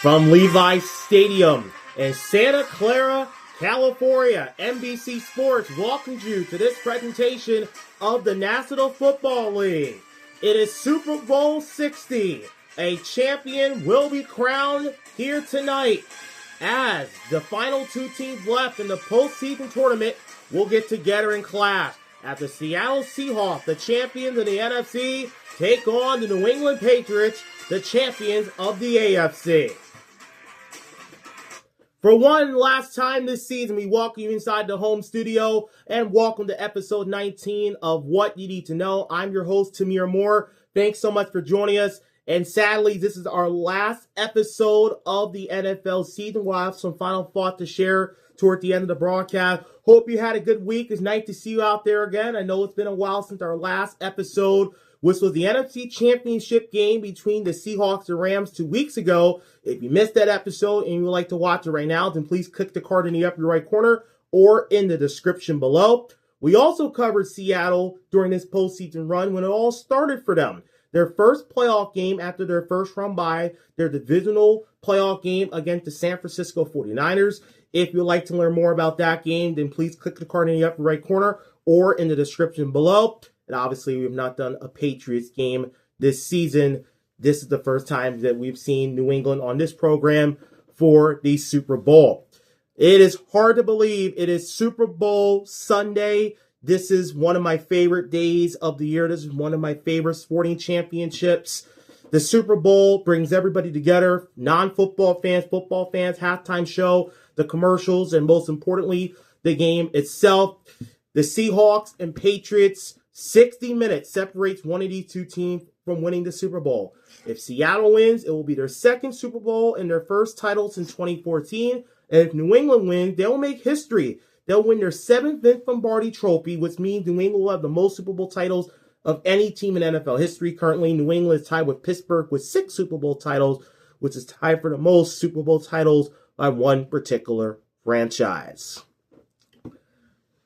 From Levi Stadium in Santa Clara, California, NBC Sports welcomes you to this presentation of the National Football League. It is Super Bowl 60. A champion will be crowned here tonight as the final two teams left in the postseason tournament will get together and clash as the Seattle Seahawks, the champions of the NFC, take on the New England Patriots, the champions of the AFC. For one last time this season, we welcome you inside the home studio and welcome to episode 19 of What You Need to Know. I'm your host, Tamir Moore. Thanks so much for joining us. And sadly, this is our last episode of the NFL season. We'll have some final thoughts to share toward the end of the broadcast. Hope you had a good week. It's nice to see you out there again. I know it's been a while since our last episode, which was the NFC Championship game between the Seahawks and Rams 2 weeks ago. If you missed that episode and you would like to watch it right now, then please click the card in the upper right corner or in the description below. We also covered Seattle during this postseason run when it all started for them. Their first playoff game after their first round bye, their divisional playoff game against the San Francisco 49ers. If you'd like to learn more about that game, then please click the card in the upper right corner or in the description below. And obviously, we have not done a Patriots game this season. This is the first time that we've seen New England on this program for the Super Bowl. It is hard to believe it is Super Bowl Sunday. This is one of my favorite days of the year. This is one of my favorite sporting championships. The Super Bowl brings everybody together, non-football fans, football fans, halftime show, the commercials, and most importantly, the game itself. The Seahawks and Patriots, 60 minutes separates one of these two teams from winning the Super Bowl. If Seattle wins, it will be their second Super Bowl and their first title since 2014. And if New England wins, they'll make history. They'll win their seventh Vince Lombardi trophy, which means New England will have the most Super Bowl titles of any team in NFL history. Currently, New England is tied with Pittsburgh with 6 Super Bowl titles, which is tied for the most Super Bowl titles by one particular franchise.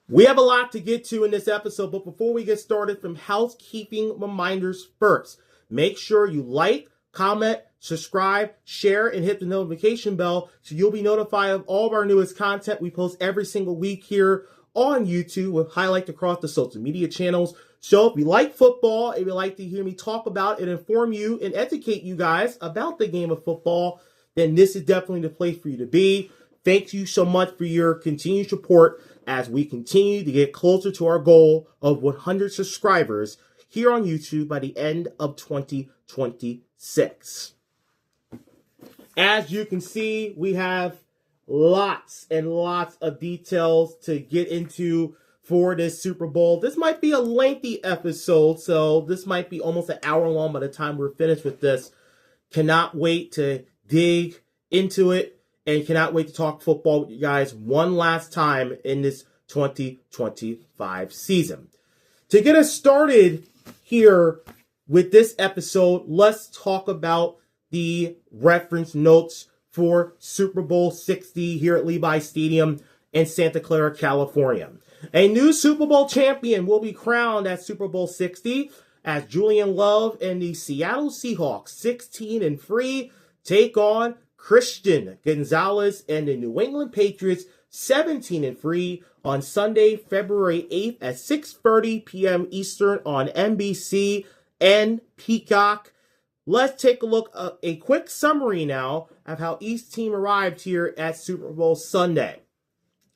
We have a lot to get to in this episode, but before we get started, some housekeeping reminders first. Make sure you like, comment, subscribe, share, and hit the notification bell so you'll be notified of all of our newest content we post every single week here on YouTube with highlights across the social media channels. So if you like football, if you'd like to hear me talk about and inform you and educate you guys about the game of football, then this is definitely the place for you to be. Thank you so much for your continued support as we continue to get closer to our goal of 100 subscribers here on YouTube by the end of 2026. As you can see, we have lots and lots of details to get into for this Super Bowl. This might be a lengthy episode, so this might be almost an hour long by the time we're finished with this. Cannot wait to dig into it and cannot wait to talk football with you guys one last time in this 2025 season. To get us started here with this episode, let's talk about the reference notes for Super Bowl 60 here at Levi Stadium in Santa Clara, California. A new Super Bowl champion will be crowned at Super Bowl 60 as Julian Love and the Seattle Seahawks, 16-3, take on Christian Gonzalez and the New England Patriots, 17-3, on Sunday, February 8th at 6:30 p.m. Eastern on NBC and Peacock. Let's take a look at a quick summary now of how each team arrived here at Super Bowl Sunday.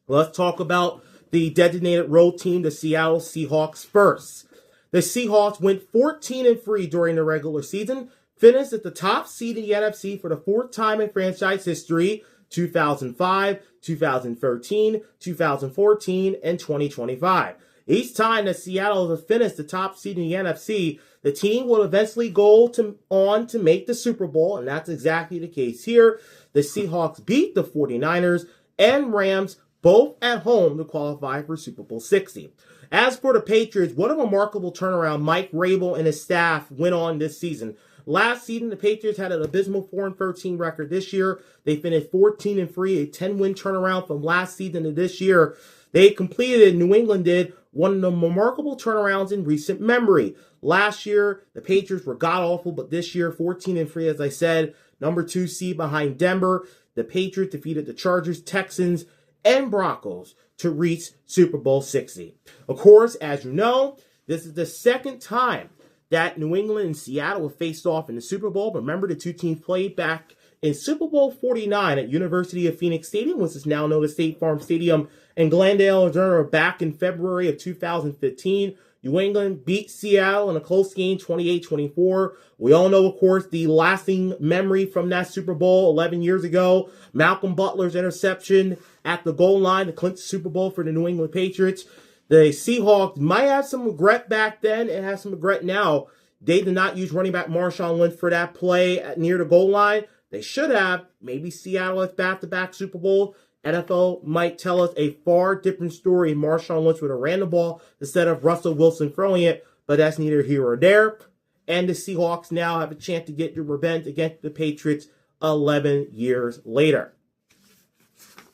Let's talk about the designated road team, the Seattle Seahawks, first. The Seahawks went 14-3 during the regular season, finished at the top seed in the NFC for the fourth time in franchise history, 2005, 2013, 2014, and 2025. Each time that Seattle has finished the top seed in the NFC, the team will eventually go on to make the Super Bowl, and that's exactly the case here. The Seahawks beat the 49ers and Rams both at home to qualify for Super Bowl 60. As for the Patriots, what a remarkable turnaround Mike Rabel and his staff went on this season. Last season, the Patriots had an abysmal 4-13 record. This year, they finished 14-3, a 10-win turnaround from last season to this year. They completed, New England did, one of the remarkable turnarounds in recent memory. Last year, the Patriots were god-awful, but this year, 14-3, as I said, number 2 seed behind Denver. The Patriots defeated the Chargers, Texans, and Broncos to reach Super Bowl 60. Of course, as you know, this is the second time that New England and Seattle have faced off in the Super Bowl. But remember, the two teams played back in Super Bowl 49 at University of Phoenix Stadium, which is now known as State Farm Stadium in Glendale, Arizona, back in February of 2015. New England beat Seattle in a close game, 28-24. We all know, of course, the lasting memory from that Super Bowl 11 years ago. Malcolm Butler's interception at the goal line to clinch the Super Bowl for the New England Patriots. The Seahawks might have some regret back then and have some regret now. They did not use running back Marshawn Lynch for that play near the goal line. They should have. Maybe Seattle has back-to-back Super Bowl. NFL might tell us a far different story. Marshawn Lynch would have ran the ball instead of Russell Wilson throwing it, but that's neither here or there. And the Seahawks now have a chance to get their revenge against the Patriots 11 years later.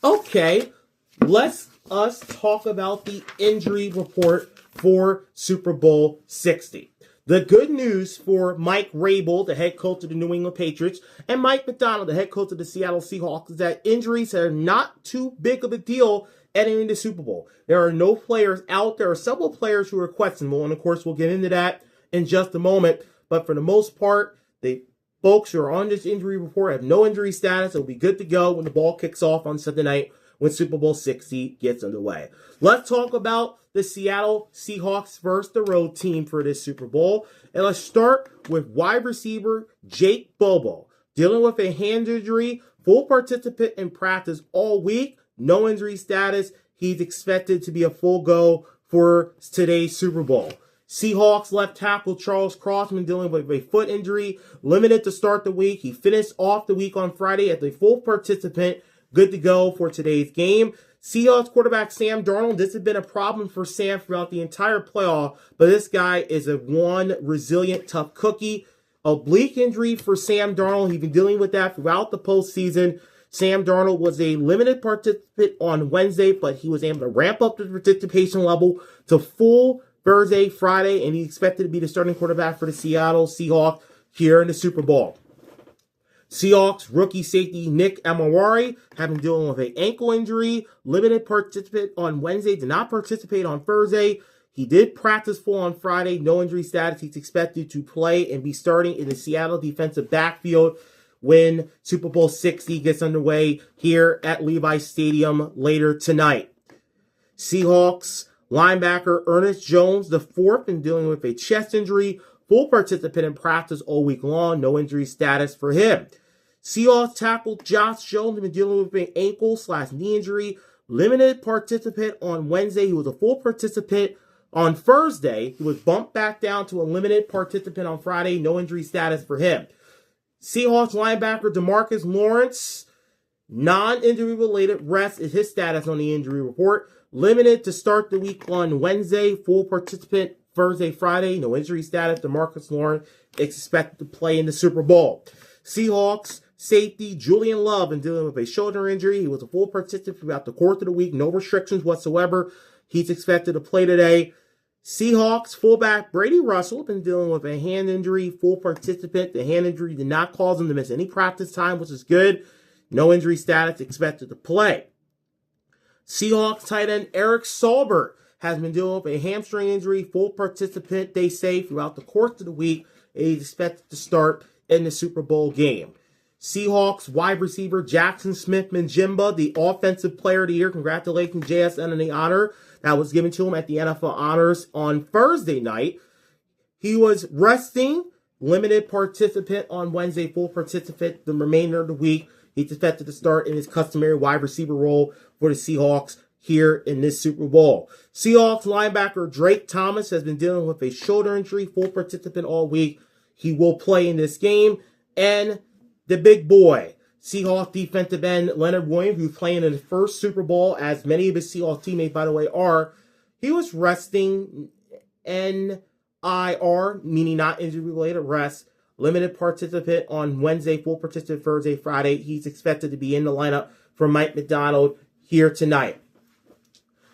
Okay, let's talk about the injury report for Super Bowl 60. The good news for Mike Rabel, the head coach of the New England Patriots, and Mike Macdonald, the head coach of the Seattle Seahawks, is that injuries are not too big of a deal entering the Super Bowl. There are no players out. There are several players who are questionable, and of course we'll get into that in just a moment. But for the most part, the folks who are on this injury report have no injury status. It'll be good to go when the ball kicks off on Sunday night when Super Bowl 60 gets underway. Let's talk about the Seattle Seahawks versus the road team for this Super Bowl. And let's start with wide receiver Jake Bobo, dealing with a hand injury, full participant in practice all week, no injury status. He's expected to be a full go for today's Super Bowl. Seahawks left tackle Charles Crossman dealing with a foot injury, limited to start the week. He finished off the week on Friday as a full participant, good to go for today's game. Seahawks quarterback Sam Darnold, this has been a problem for Sam throughout the entire playoff, but this guy is a one resilient, tough cookie. Oblique injury for Sam Darnold. He's been dealing with that throughout the postseason. Sam Darnold was a limited participant on Wednesday, but he was able to ramp up the participation level to full Thursday, Friday, and he's expected to be the starting quarterback for the Seattle Seahawks here in the Super Bowl. Seahawks rookie safety Nick Amawari have been dealing with an ankle injury. Limited participant on Wednesday, did not participate on Thursday. He did practice full on Friday. No injury status. He's expected to play and be starting in the Seattle defensive backfield when Super Bowl 60 gets underway here at Levi Stadium later tonight. Seahawks linebacker Ernest Jones, the fourth, been dealing with a chest injury. Full participant in practice all week long. No injury status for him. Seahawks tackle Josh Jones has been dealing with an ankle/knee injury. Limited participant on Wednesday. He was a full participant on Thursday. He was bumped back down to a limited participant on Friday. No injury status for him. Seahawks linebacker DeMarcus Lawrence, non-injury related rest is his status on the injury report. Limited to start the week on Wednesday. Full participant Thursday, Friday, no injury status. DeMarcus Lawrence expected to play in the Super Bowl. Seahawks safety Julian Love been dealing with a shoulder injury. He was a full participant throughout the course of the week. No restrictions whatsoever. He's expected to play today. Seahawks fullback Brady Russell been dealing with a hand injury. Full participant. The hand injury did not cause him to miss any practice time, which is good. No injury status. Expected to play. Seahawks tight end Eric Saubert has been dealing with a hamstring injury, full participant, they say, throughout the course of the week. He's expected to start in the Super Bowl game. Seahawks wide receiver Jackson Smith-Njigba, the Offensive Player of the Year. Congratulations, JSN, on the honor that was given to him at the NFL Honors on Thursday night. He was resting, limited participant on Wednesday, full participant the remainder of the week. He's expected to start in his customary wide receiver role for the Seahawks here in this Super Bowl. Seahawks linebacker Drake Thomas has been dealing with a shoulder injury, full participant all week. He will play in this game. And the big boy, Seahawks defensive end Leonard Williams, who's playing in his first Super Bowl, as many of his Seahawks teammates, by the way, are. He was resting NIR, meaning not injury-related rest. Limited participant on Wednesday, full participant Thursday, Friday. He's expected to be in the lineup for Mike Macdonald here tonight.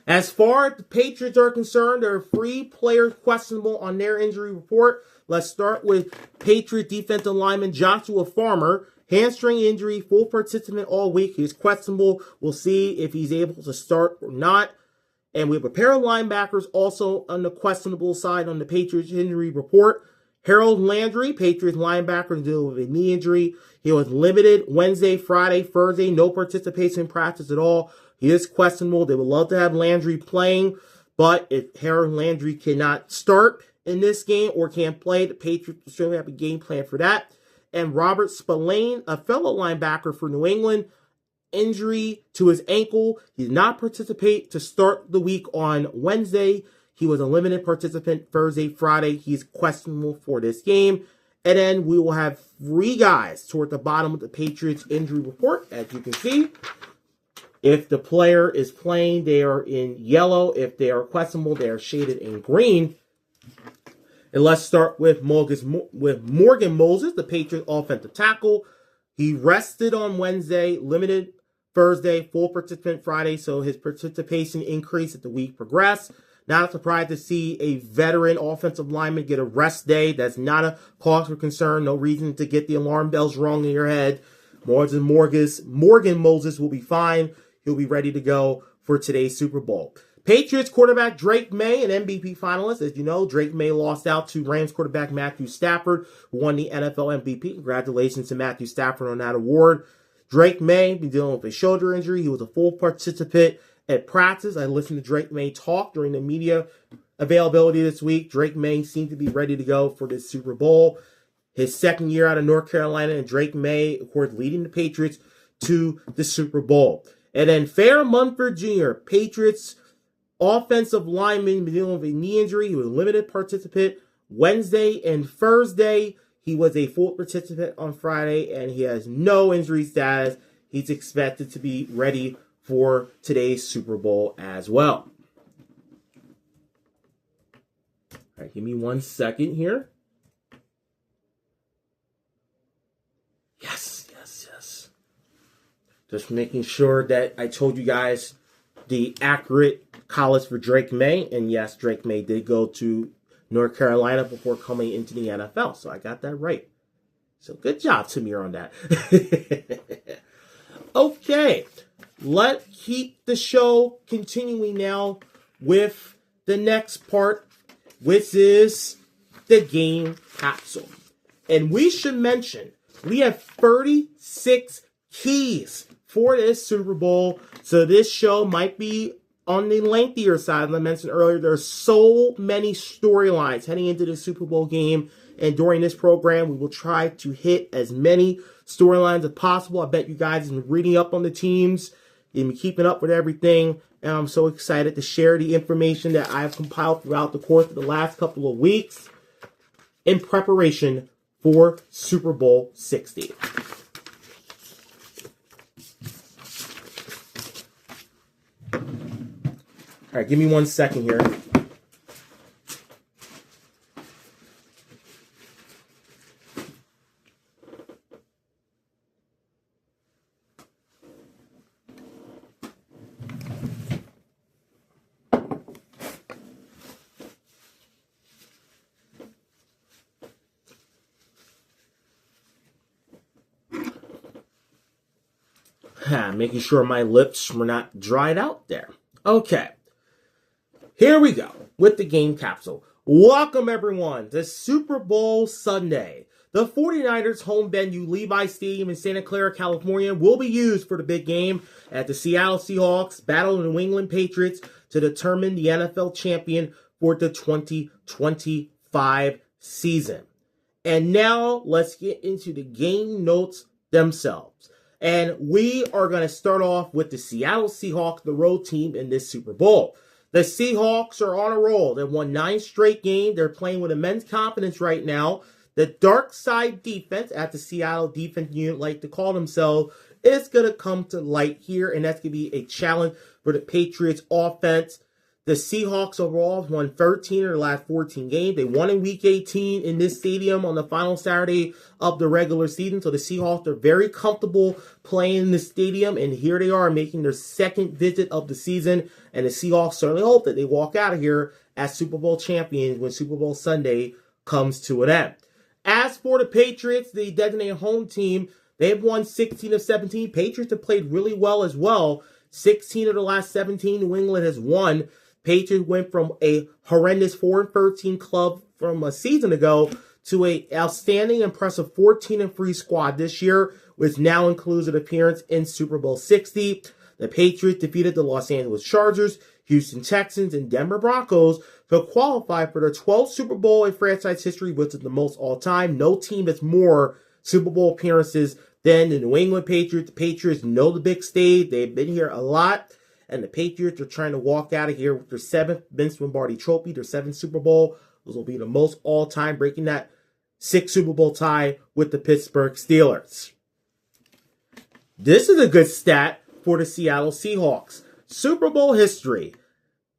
As far as the Patriots are concerned, there are 3 players questionable on their injury report. Let's start with Patriot defensive lineman Joshua Farmer. Hamstring injury, full participant all week. He's questionable. We'll see if he's able to start or not. And we have a pair of linebackers also on the questionable side on the Patriots injury report. Harold Landry, Patriots linebacker, dealing with a knee injury. He was limited Wednesday, Friday, Thursday, no participation in practice at all. He is questionable. They would love to have Landry playing, but if Harold Landry cannot start in this game or can't play, the Patriots will certainly have a game plan for that. And Robert Spillane, a fellow linebacker for New England, injury to his ankle. He did not participate to start the week on Wednesday. He was a limited participant Thursday, Friday. He's questionable for this game. And then we will have 3 guys toward the bottom of the Patriots injury report. As you can see, if the player is playing, they are in yellow. If they are questionable, they are shaded in green. And let's start with Morgan Moses, the Patriots offensive tackle. He rested on Wednesday, limited Thursday, full participant Friday, so his participation increased as the week progressed. Not surprised to see a veteran offensive lineman get a rest day. That's not a cause for concern. No reason to get the alarm bells rung in your head. Morgan Moses will be fine. He'll be ready to go for today's Super Bowl. Patriots quarterback Drake May, an MVP finalist. As you know, Drake May lost out to Rams quarterback Matthew Stafford, who won the NFL MVP. Congratulations to Matthew Stafford on that award. Drake May been dealing with a shoulder injury. He was a full participant at practice. I listened to Drake May talk during the media availability this week. Drake May seemed to be ready to go for this Super Bowl. His second year out of North Carolina, and Drake May, of course, leading the Patriots to the Super Bowl. And then Fair Munford Jr., Patriots offensive lineman, dealing with a knee injury. He was a limited participant Wednesday and Thursday. He was a full participant on Friday, and he has no injury status. He's expected to be ready for today's Super Bowl as well. All right, give me 1 second here. Yes. Just making sure that I told you guys the accurate college for Drake May. And yes, Drake May did go to North Carolina before coming into the NFL. So I got that right. So good job, Tamir, on that. Okay, let's keep the show continuing now with the next part, which is the game capsule. And we should mention, we have 36 keys for this Super Bowl. So this show might be on the lengthier side. As I mentioned earlier, there are so many storylines heading into the Super Bowl game. And during this program, we will try to hit as many storylines as possible. I bet you guys have been reading up on the teams. You've been keeping up with everything. And I'm so excited to share the information that I've compiled throughout the course of the last couple of weeks in preparation for Super Bowl 60. All right, give me 1 second here. Making sure my lips were not dried out there. Okay. Here we go with the game capsule. Welcome, everyone, to Super Bowl Sunday. The 49ers home venue, Levi Stadium in Santa Clara, California, will be used for the big game at the Seattle Seahawks battle the New England Patriots to determine the NFL champion for the 2025 season. And now let's get into the game notes themselves. And we are going to start off with the Seattle Seahawks, the road team in this Super Bowl. The Seahawks are on a roll. They've won 9 straight games. They're playing with immense confidence right now. The dark side defense, at the Seattle defense unit like to call themselves, is going to come to light here, and that's going to be a challenge for the Patriots offense. The Seahawks overall have won 13 of their last 14 games. They won in Week 18 in this stadium on the final Saturday of the regular season. So the Seahawks are very comfortable playing in the stadium, and here they are making their second visit of the season. And the Seahawks certainly hope that they walk out of here as Super Bowl champions when Super Bowl Sunday comes to an end. As for the Patriots, the designated home team, they've won 16 of 17. Patriots have played really well as well. 16 of the last 17 New England has won. Patriots went from a horrendous 4-13 club from a season ago to an outstanding, impressive 14-3 squad this year, which now includes an appearance in Super Bowl 60. The Patriots defeated the Los Angeles Chargers, Houston Texans, and Denver Broncos to qualify for their 12th Super Bowl in franchise history, which is the most all-time. No team has more Super Bowl appearances than the New England Patriots. The Patriots know the big stage. They've been here a lot, and the Patriots are trying to walk out of here with their 7th Vince Lombardi trophy, their 7th Super Bowl. Those will be the most all-time, breaking that 6th Super Bowl tie with the Pittsburgh Steelers. This is a good stat for the Seattle Seahawks. Super Bowl history,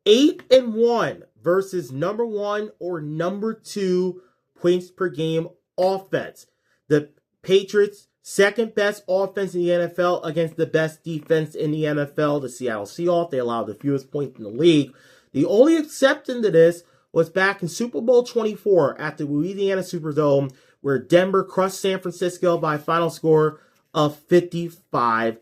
8-1 versus number 1 or number 2 points per game offense. The Patriots' second best offense in the NFL against the best defense in the NFL, the Seattle Seahawks. They allowed the fewest points in the league. The only exception to this was back in Super Bowl 24 at the Louisiana Superdome, where Denver crushed San Francisco by a final score of 55-10.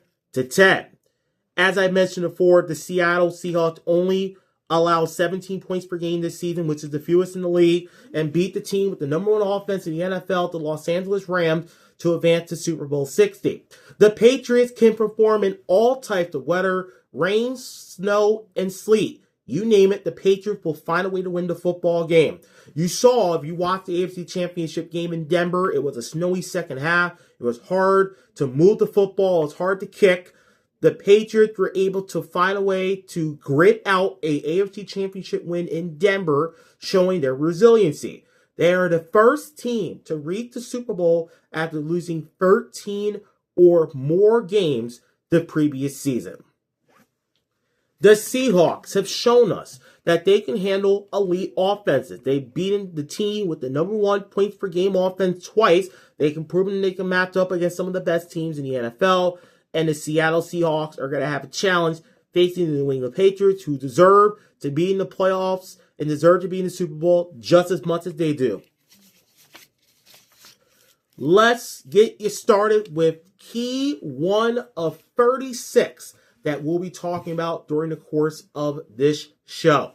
As I mentioned before, the Seattle Seahawks only allowed 17 points per game this season, which is the fewest in the league, and beat the team with the number 1 offense in the NFL, the Los Angeles Rams, to advance to Super Bowl 60. The Patriots can perform in all types of weather, rain, snow, and sleet. You name it, the Patriots will find a way to win the football game. You saw, if you watched the AFC Championship game in Denver, it was a snowy second half. It was hard to move the football. It was hard to kick. The Patriots were able to find a way to grit out a AFC Championship win in Denver, showing their resiliency. They are the first team to reach the Super Bowl after losing 13 or more games the previous season. The Seahawks have shown us that they can handle elite offenses. They've beaten the team with the number 1 points per game offense twice. They can prove that they can match up against some of the best teams in the NFL. And the Seattle Seahawks are going to have a challenge facing the New England Patriots, who deserve to be in the playoffs and deserve to be in the Super Bowl just as much as they do. Let's get you started with key 1 of 36 that we'll be talking about during the course of this show.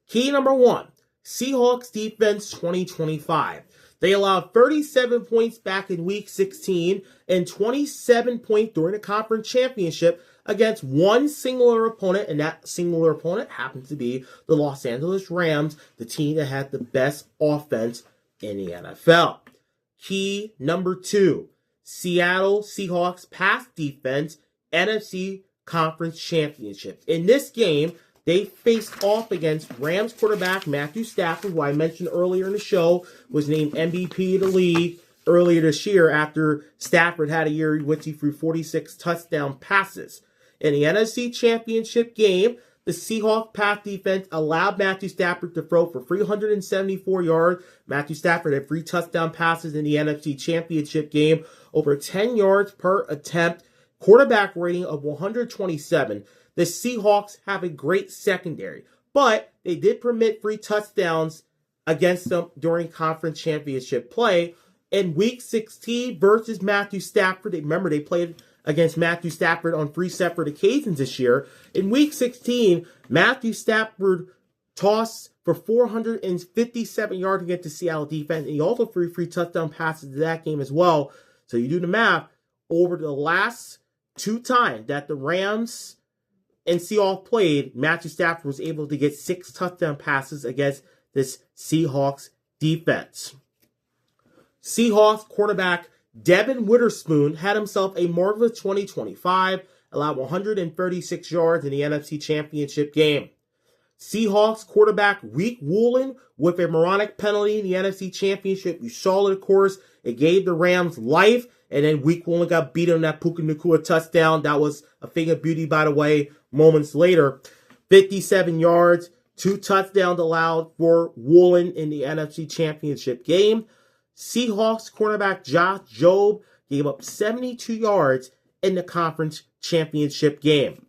Key number 1, Seahawks defense 2025. They allowed 37 points back in Week 16 and 27 points during the conference championship against one singular opponent, and that singular opponent happens to be the Los Angeles Rams, the team that had the best offense in the NFL. Key number 2, Seattle Seahawks pass defense, NFC Conference Championship. In this game, they faced off against Rams quarterback Matthew Stafford, who I mentioned earlier in the show, was named MVP of the league earlier this year after Stafford had a year in which he threw 46 touchdown passes. In the NFC Championship game, the Seahawks pass defense allowed Matthew Stafford to throw for 374 yards. Matthew Stafford had 3 touchdown passes in the NFC Championship game, over 10 yards per attempt, quarterback rating of 127. The Seahawks have a great secondary, but they did permit 3 touchdowns against them during conference championship play. In Week 16 versus Matthew Stafford, remember they played against Matthew Stafford on 3 separate occasions this year. In Week 16, Matthew Stafford tossed for 457 yards against the Seattle defense, and he also threw 3 touchdown passes to that game as well. So you do the math, over the last 2 times that the Rams and Seahawks played, Matthew Stafford was able to get 6 touchdown passes against this Seahawks defense. Seahawks quarterback Devin Witherspoon had himself a marvelous 2025, allowed 136 yards in the NFC Championship game. Seahawks quarterback Rick Woolen with a moronic penalty in the NFC Championship. You saw it, of course. It gave the Rams life, and then Rick Woolen got beat on that Puka Nacua touchdown. That was a thing of beauty, by the way, moments later. 57 yards, 2 touchdowns allowed for Woolen in the NFC Championship game. Seahawks cornerback Josh Jobe gave up 72 yards in the conference championship game.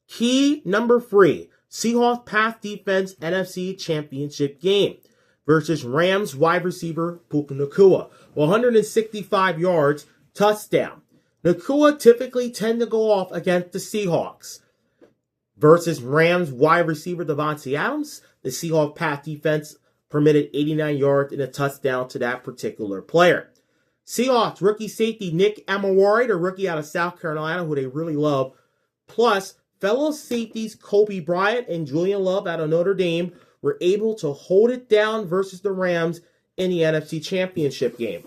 Key number 3, Seahawks pass defense NFC Championship game versus Rams wide receiver Puka Nacua. 165 yards, touchdown. Nacua typically tend to go off against the Seahawks. Versus Rams wide receiver Davante Adams, the Seahawks pass defense permitted 89 yards and a touchdown to that particular player. Seahawks rookie safety Nick Amawari, the rookie out of South Carolina, who they really love, plus fellow safeties Kobe Bryant and Julian Love out of Notre Dame were able to hold it down versus the Rams in the NFC Championship game.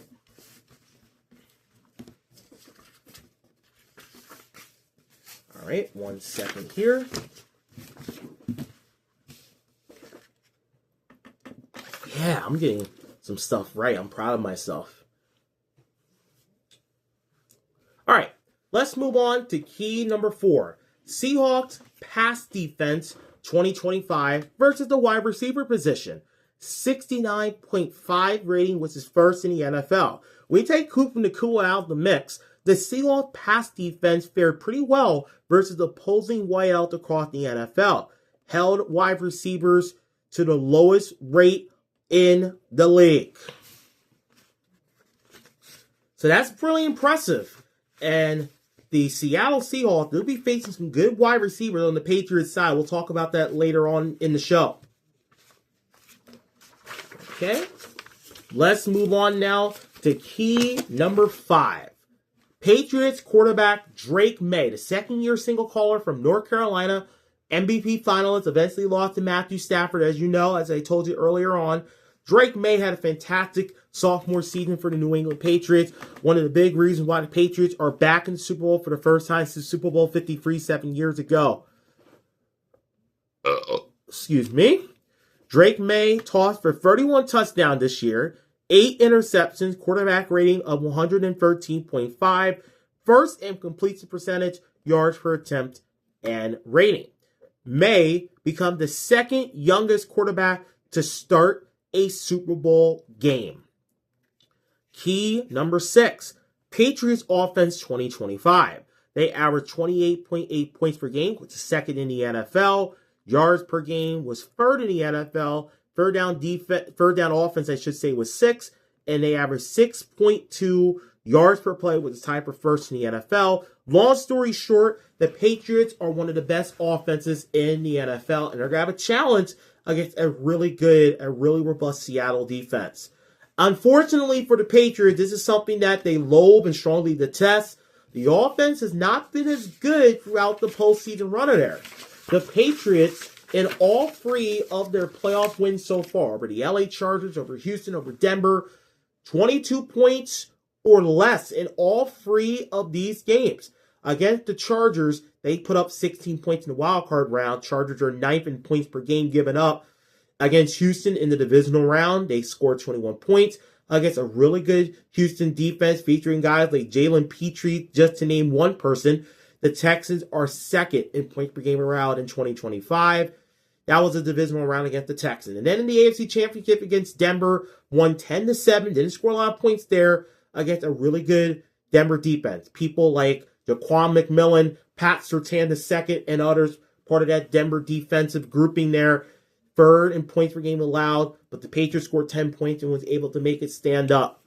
All right, 1 second here. Yeah, I'm getting some stuff right. I'm proud of myself. All right, let's move on to key number 4. Seahawks pass defense 2025 versus the wide receiver position. 69.5 rating, which is first in the NFL. We take Puka Nacua out of the mix. The Seahawks pass defense fared pretty well versus the opposing wideouts across the NFL. Held wide receivers to the lowest rate in the league. So that's really impressive. And the Seattle Seahawks, they'll be facing some good wide receivers on the Patriots side. We'll talk about that later on in the show. Okay, let's move on now to key number 5. Patriots quarterback Drake May, the second-year single caller from North Carolina, MVP finalist, eventually lost to Matthew Stafford, as you know, as I told you earlier on. Drake May had a fantastic sophomore season for the New England Patriots. One of the big reasons why the Patriots are back in the Super Bowl for the first time since Super Bowl 53 7 years ago. Excuse me. Drake May tossed for 31 touchdowns this year, 8 interceptions, quarterback rating of 113.5, first in completion percentage, yards per attempt, and rating. May become the second youngest quarterback to start a Super Bowl game. Key number 6, Patriots offense 2025. They averaged 28.8 points per game, which is second in the NFL. Yards per game was third in the NFL. Third down offense, I should say, was 6, and they averaged 6.2 yards per play, which is tied for first in the NFL. Long story short, the Patriots are one of the best offenses in the NFL, and they're going to have a challenge against a really robust Seattle defense. Unfortunately for the Patriots, this is something that they loathe and strongly detest. The offense has not been as good throughout the postseason run of there. The Patriots, in all 3 of their playoff wins so far, over the LA Chargers, over Houston, over Denver, 22 points or less in all 3 of these games. Against the Chargers, they put up 16 points in the wildcard round. Chargers are 9th in points per game given up. Against Houston in the divisional round, they scored 21 points. Against a really good Houston defense featuring guys like Jalen Petrie, just to name one person, the Texans are 2nd in points per game around in 2025. That was a divisional round against the Texans. And then in the AFC Championship against Denver, won 10-7. Didn't score a lot of points there against a really good Denver defense. People like Jaquan McMillan, Pat Surtain II, and others, part of that Denver defensive grouping there. 3rd in points per game allowed, but the Patriots scored 10 points and was able to make it stand up.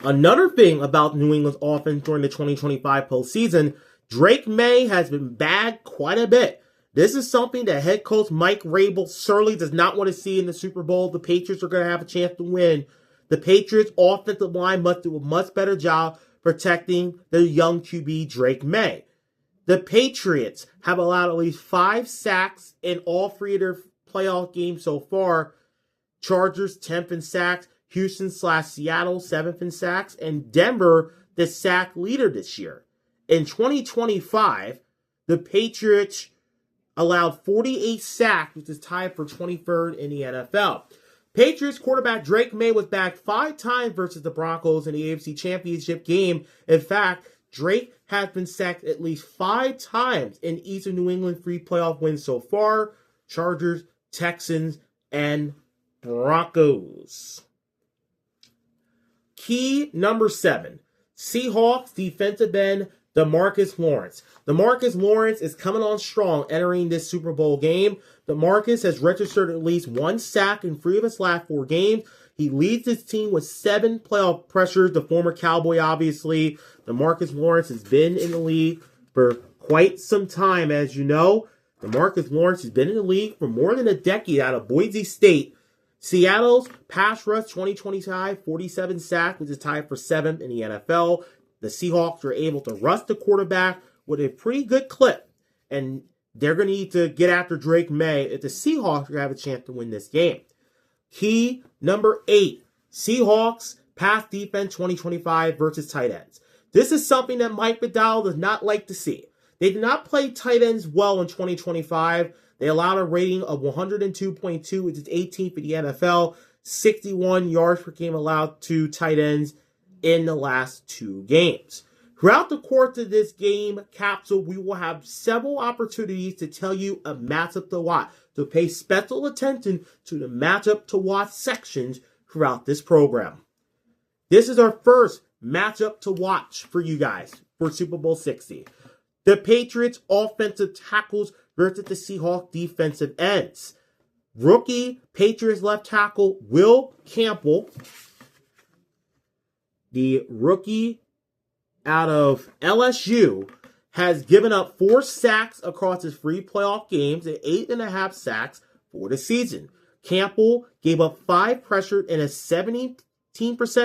Another thing about New England's offense during the 2025 postseason, Drake May has been bagged quite a bit. This is something that head coach Mike Rabel certainly does not want to see in the Super Bowl. The Patriots are going to have a chance to win. The Patriots' offensive line must do a much better job protecting the young QB Drake May. The Patriots have allowed at least 5 sacks in all 3 of their playoff games so far. Chargers 10th in sacks, Houston/Seattle 7th in sacks, and Denver the sack leader this year. In 2025, the Patriots allowed 48 sacks, which is tied for 23rd in the NFL. Patriots quarterback Drake May was back 5 times versus the Broncos in the AFC Championship game. In fact, Drake has been sacked at least 5 times in each of New England's 3 playoff wins so far. Chargers, Texans, and Broncos. Key number 7, Seahawks defensive end DeMarcus Lawrence. DeMarcus Lawrence is coming on strong entering this Super Bowl game. DeMarcus has registered at least 1 sack in 3 of his last 4 games. He leads his team with 7 playoff pressures. The former Cowboy, obviously. DeMarcus Lawrence has been in the league for quite some time, as you know. DeMarcus Lawrence has been in the league for more than a decade out of Boise State. Seattle's pass rush 2025, 47 sacks, which is tied for 7th in the NFL. The Seahawks were able to rush the quarterback with a pretty good clip. And they're going to need to get after Drake May if the Seahawks are going to have a chance to win this game. Key number 8, Seahawks pass defense 2025 versus tight ends. This is something that Mike Vidal does not like to see. They did not play tight ends well in 2025. They allowed a rating of 102.2, which is 18th for the NFL. 61 yards per game allowed to tight ends in the last 2 games. Throughout the course of this game capsule, we will have several opportunities to tell you a matchup to watch. So pay special attention to the matchup to watch sections throughout this program. This is our first matchup to watch for you guys for Super Bowl 60. The Patriots offensive tackles versus the Seahawks defensive ends. Rookie Patriots left tackle Will Campbell, the rookie out of LSU, has given up 4 sacks across his 3 playoff games and 8.5 sacks for the season. Campbell gave up 5 pressure and a 17%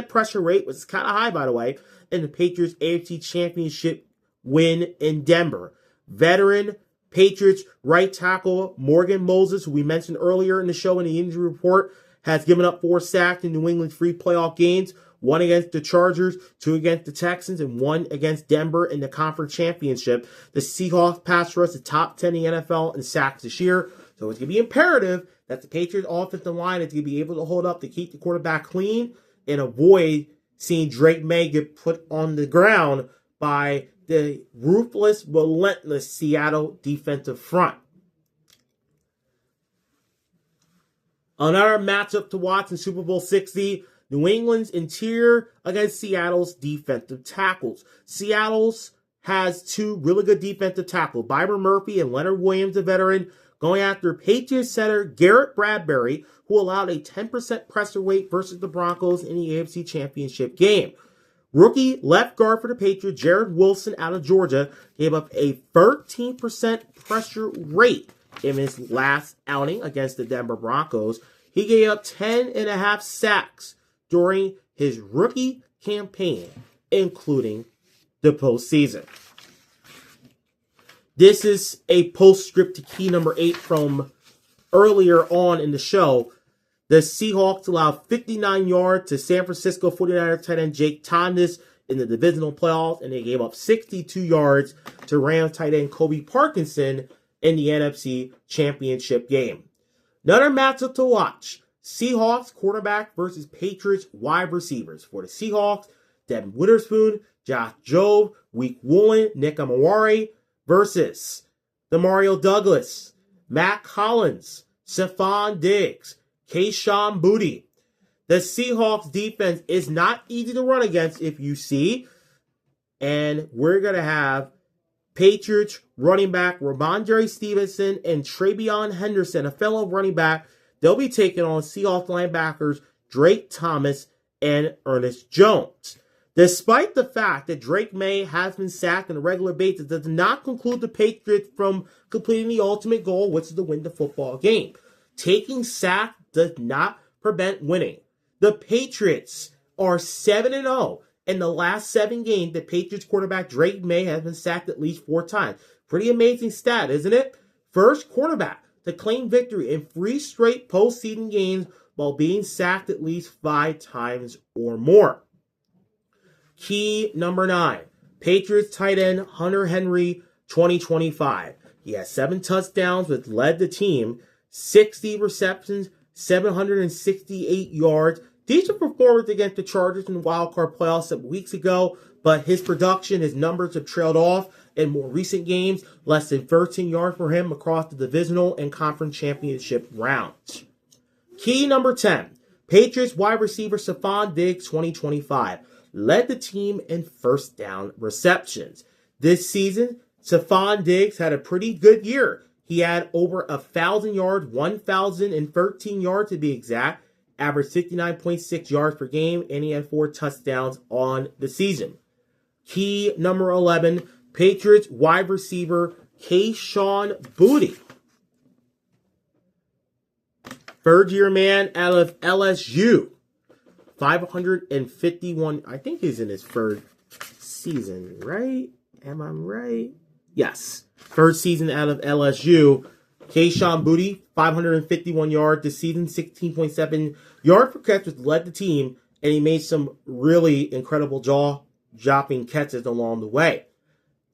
pressure rate, which is kind of high, by the way, in the Patriots AFC Championship win in Denver. Veteran Patriots right tackle Morgan Moses, who we mentioned earlier in the show in the injury report, has given up 4 sacks in New England's 3 playoff games, 1 against the Chargers, 2 against the Texans, and 1 against Denver in the conference championship. The Seahawks pass rush is top 10 in the NFL in sacks this year, so it's going to be imperative that the Patriots offensive line is going to be able to hold up to keep the quarterback clean and avoid seeing Drake May get put on the ground by the ruthless, relentless Seattle defensive front. Another matchup to watch in Super Bowl 60, New England's interior against Seattle's defensive tackles. Seattle's has 2 really good defensive tackles, Byron Murphy and Leonard Williams, a veteran, going after Patriots center Garrett Bradbury, who allowed a 10% pressure rate versus the Broncos in the AFC Championship game. Rookie left guard for the Patriots, Jared Wilson out of Georgia, gave up a 13% pressure rate in his last outing against the Denver Broncos. He gave up 10.5 sacks during his rookie campaign, including the postseason. This is a postscript to key number 8 from earlier on in the show. The Seahawks allowed 59 yards to San Francisco 49ers tight end Jake Tondes in the divisional playoffs, and they gave up 62 yards to Rams tight end Kobe Parkinson in the NFC Championship game. Another matchup to watch, Seahawks quarterback versus Patriots wide receivers. For the Seahawks, Devin Witherspoon, Josh Jobe, Week Woolen, Nick Amawari versus Demario Douglas, Matt Collins, Stephon Diggs, Kayshon Boutte. The Seahawks defense is not easy to run against, if you see. And we're going to have Patriots running back Ramondre Stevenson and Travion Henderson, a fellow running back. They'll be taking on Seahawks linebackers Drake Thomas and Ernest Jones. Despite the fact that Drake May has been sacked on a regular basis, does not conclude the Patriots from completing the ultimate goal, which is to win the football game. Taking sacks does not prevent winning. The Patriots are 7-0. In the last 7 games, the Patriots quarterback Drake May has been sacked at least 4 times. Pretty amazing stat, isn't it? First quarterback to claim victory in 3 straight postseason games while being sacked at least 5 times or more. Key number 9, Patriots tight end Hunter Henry 2025. He has 7 touchdowns, which led the team, 60 receptions, 768 yards. Decent performance against the Chargers in the wildcard playoffs 7 weeks ago, but his production, his numbers have trailed off in more recent games. Less than 13 yards for him across the divisional and conference championship rounds. Key number 10, Patriots wide receiver Stephon Diggs 2025 led the team in first down receptions. This season, Stephon Diggs had a pretty good year. He had over 1,000 yards, 1,013 yards to be exact, averaged 59.6 yards per game, and he had 4 touchdowns on the season. Key number 11, Patriots wide receiver Kayshon Boutte. Third-year man out of LSU. 551, I think he's in his third season, right? Am I right? Yes. Third season out of LSU. Kayshon Boutte, 551 yards this season, 16.7 yards per catch, which led the team, and he made some really incredible jaw-dropping catches along the way.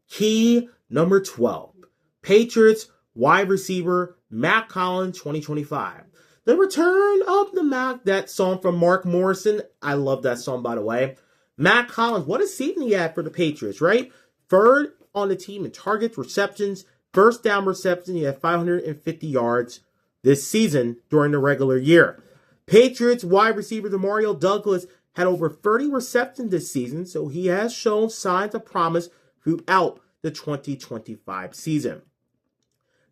Key number 12, Patriots wide receiver Matt Collins, 2025. The return of the Mac, that song from Mark Morrison. I love that song, by the way. Matt Collins, what a season he had for the Patriots, right? Third on the team in targets, receptions, first down reception. He had 550 yards this season during the regular year. Patriots wide receiver Demario Douglas had over 30 receptions this season, so he has shown signs of promise throughout the 2025 season.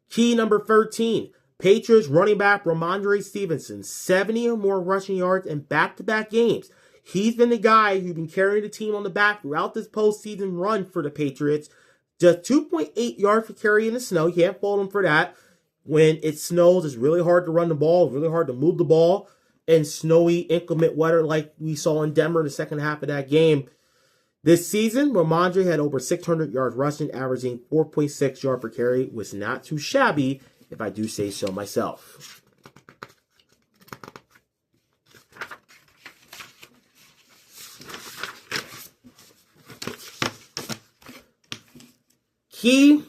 Key number 13. Patriots running back Ramondre Stevenson, 70 or more rushing yards in back-to-back games. He's been the guy who's been carrying the team on the back throughout this postseason run for the Patriots. Just 2.8 yards per carry in the snow. You can't fault him for that. When it snows, it's really hard to run the ball. It's really hard to move the ball in snowy, inclement weather like we saw in Denver in the second half of that game. This season, Ramondre had over 600 yards rushing, averaging 4.6 yards per carry. Was not too shabby, if I do say so myself. Key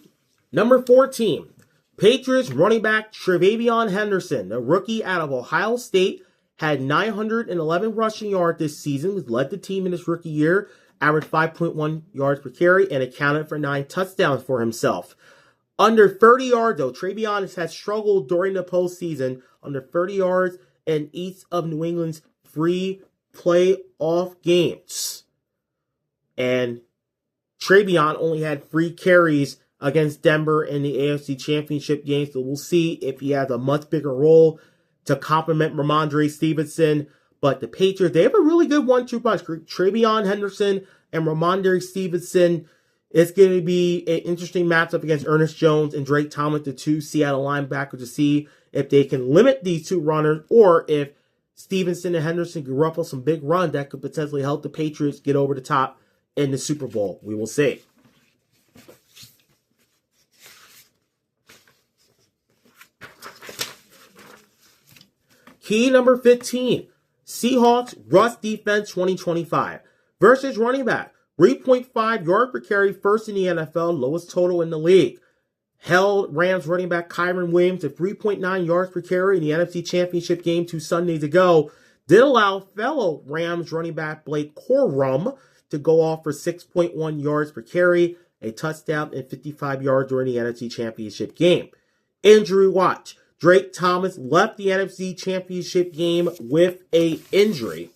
number 14, Patriots running back Tre'Davion Henderson, the rookie out of Ohio State, had 911 rushing yards this season, which led the team in his rookie year, averaged 5.1 yards per carry, and accounted for 9 touchdowns for himself. Under 30 yards, though, Tre'Davion has struggled during the postseason, under 30 yards in each of New England's 3 playoff games. And Tre'Davion only had 3 carries against Denver in the AFC Championship game, so we'll see if he has a much bigger role to complement Ramondre Stevenson. But the Patriots, they have a really good 1-2 punch. Tre'Davion Henderson and Ramondre Stevenson. It's going to be an interesting matchup against Ernest Jones and Drake Thomas, the 2 Seattle linebackers, to see if they can limit these 2 runners, or if Stevenson and Henderson can ruffle some big runs that could potentially help the Patriots get over the top in the Super Bowl. We will see. Key number 15, Seahawks rush defense 2025 versus running back. 3.5 yards per carry, first in the NFL, lowest total in the league. Held Rams running back Kyren Williams to 3.9 yards per carry in the NFC Championship game 2 Sundays ago. Did allow fellow Rams running back Blake Corum to go off for 6.1 yards per carry, a touchdown, and 55 yards during the NFC Championship game. Injury watch. Drake Thomas left the NFC Championship game with an injury.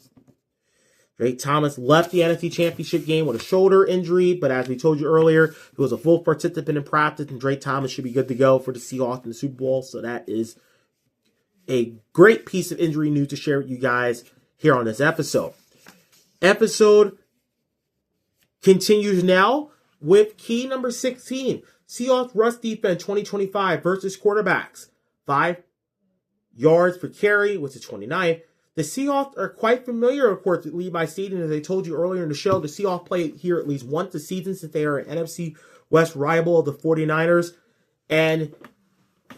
Drake Thomas left the NFC Championship game with a shoulder injury, but as we told you earlier, he was a full participant in practice, and Drake Thomas should be good to go for the Seahawks in the Super Bowl. So that is a great piece of injury news to share with you guys here on this episode. Episode continues now with key number 16, Seahawks rush defense 2025 versus quarterbacks. 5 yards per carry, which is 29th. The Seahawks are quite familiar, of course, with Levi Stadium. As I told you earlier in the show, the Seahawks play here at least once a season since they are an NFC West rival of the 49ers. And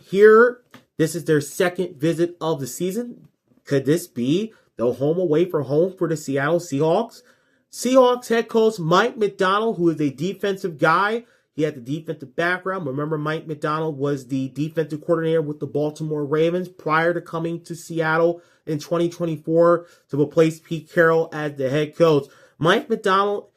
here, this is their second visit of the season. Could this be the home away from home for the Seattle Seahawks? Seahawks head coach Mike Macdonald, who is a defensive guy. He had the defensive background. Remember, Mike Macdonald was the defensive coordinator with the Baltimore Ravens prior to coming to Seattle in 2024 to replace Pete Carroll as the head coach. Mike Macdonald